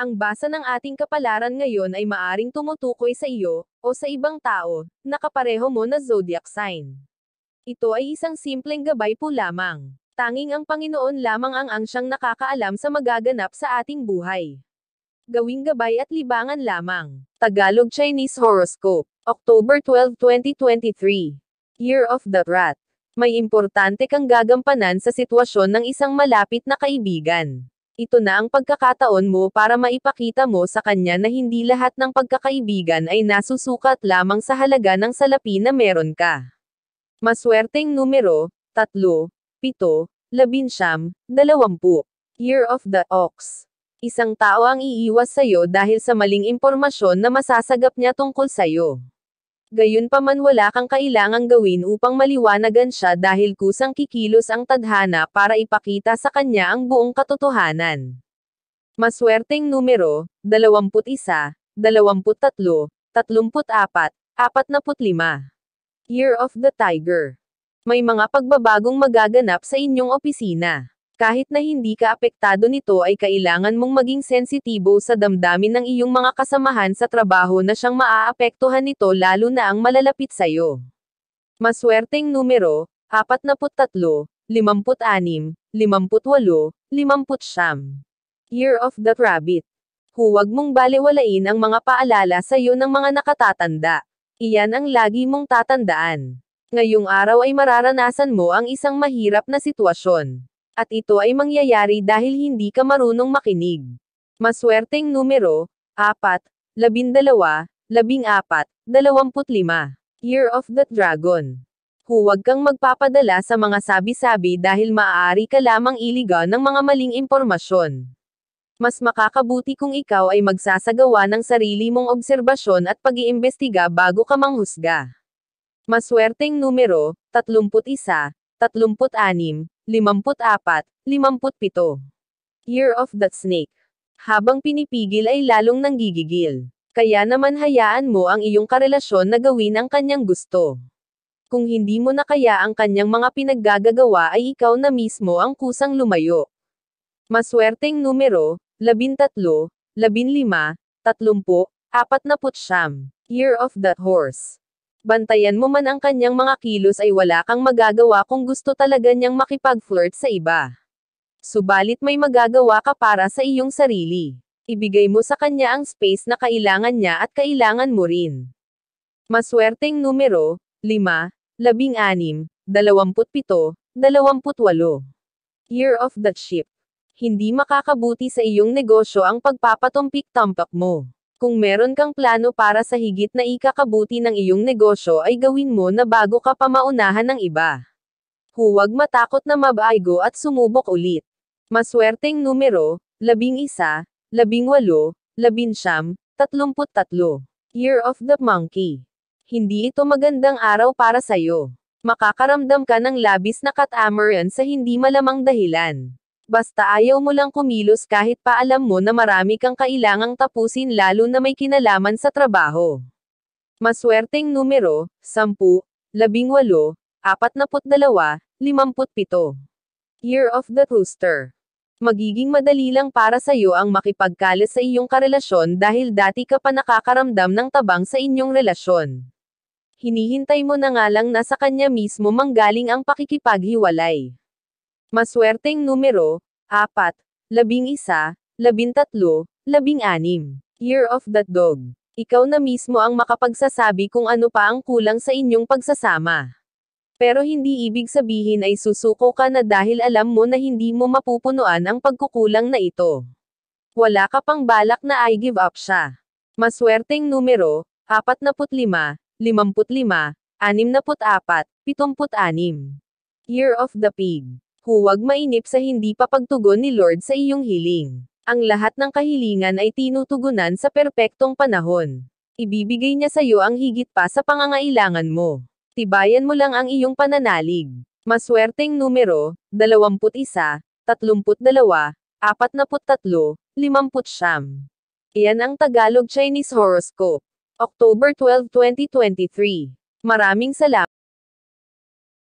Ang basa ng ating kapalaran ngayon ay maaring tumutukoy sa iyo, o sa ibang tao, na kapareho mo na zodiac sign. Ito ay isang simpleng gabay po lamang. Tanging ang Panginoon lamang ang siyang nakakaalam sa magaganap sa ating buhay. Gawing gabay at libangan lamang. Tagalog Chinese Horoscope. October 12, 2023. Year of the Rat. May importante kang gagampanan sa sitwasyon ng isang malapit na kaibigan. Ito na ang pagkakataon mo para maipakita mo sa kanya na hindi lahat ng pagkakaibigan ay nasusukat lamang sa halaga ng salapi na meron ka. Maswerteng numero, 3, 7, 19, 20. Year of the Ox. Isang tao ang iiwas sa'yo dahil sa maling impormasyon na masasagap niya tungkol sa'yo. Gayunpaman wala kang kailangang gawin upang maliwanagan siya dahil kusang kikilos ang tadhana para ipakita sa kanya ang buong katotohanan. Maswerteng numero, 21, 23, 34, 45. Year of the Tiger. May mga pagbabagong magaganap sa inyong opisina. Kahit na hindi ka apektado nito ay kailangan mong maging sensitibo sa damdamin ng iyong mga kasamahan sa trabaho na siyang maaapektuhan nito lalo na ang malalapit sa'yo. Maswerteng numero, 43, 56, 58, 50. Year of the Rabbit. Huwag mong balewalain ang mga paalala sa'yo ng mga nakatatanda. Iyan ang lagi mong tatandaan. Ngayong araw ay mararanasan mo ang isang mahirap na sitwasyon. At ito ay mangyayari dahil hindi ka marunong makinig. Maswerteng numero, 4, 12, 14, 25. Year of the Dragon. Huwag kang magpapadala sa mga sabi-sabi dahil maaari ka lamang iligaw ng mga maling impormasyon. Mas makakabuti kung ikaw ay magsasagawa ng sarili mong obserbasyon at pag-iimbestiga bago ka manghusga. Maswerteng numero, 31, 36, 54, 57. Year of the Snake. Habang pinipigil ay lalong nanggigigil. Kaya naman hayaan mo ang iyong karelasyon na gawin ang kanyang gusto. Kung hindi mo na kaya ang kanyang mga pinaggagawa ay ikaw na mismo ang kusang lumayo. Maswerteng numero, 13, 15, 30, 49. Year of the Horse. Bantayan mo man ang kanyang mga kilos ay wala kang magagawa kung gusto talaga niyang makipag-flirt sa iba. Subalit may magagawa ka para sa iyong sarili. Ibigay mo sa kanya ang space na kailangan niya at kailangan mo rin. Maswerteng numero, 5, 16, 27, 28. Year of the Sheep. Hindi makakabuti sa iyong negosyo ang pagpapatumpik-tampak mo. Kung meron kang plano para sa higit na ikakabuti ng iyong negosyo ay gawin mo na bago ka pa maunahan ng iba. Huwag matakot na mabago at sumubok ulit. Maswerteng numero, 11, 18, 19, 33. Year of the Monkey. Hindi ito magandang araw para sa'yo. Makakaramdam ka ng labis na katamaran sa hindi malamang dahilan. Basta ayaw mo lang kumilos kahit pa alam mo na marami kang kailangang tapusin lalo na may kinalaman sa trabaho. Maswerteng numero, 10, 18, 42, 57. Year of the Rooster. Magiging madali lang para sa iyo ang makipagkalis sa iyong karelasyon dahil dati ka pa nakakaramdam ng tabang sa inyong relasyon. Hinihintay mo na nga lang na sa kanya mismo manggaling ang pakikipaghiwalay. Maswerteng numero, 4, 11, 13, 16. Year of the Dog. Ikaw na mismo ang makapagsasabi kung ano pa ang kulang sa inyong pagsasama. Pero hindi ibig sabihin ay susuko ka na dahil alam mo na hindi mo mapupunuan ang pagkukulang na ito. Wala ka pang balak na I give up siya. Maswerteng numero, 45, 55, 64, 76. Year of the Pig. Huwag mainip sa hindi pa pagtugon ni Lord sa iyong hiling. Ang lahat ng kahilingan ay tinutugunan sa perpektong panahon. Ibibigay niya sa iyo ang higit pa sa pangangailangan mo. Tibayan mo lang ang iyong pananalig. Maswerteng numero, 21, 32, 43, 50. Iyan ang Tagalog Chinese Horoscope. October 12, 2023. Maraming salamat.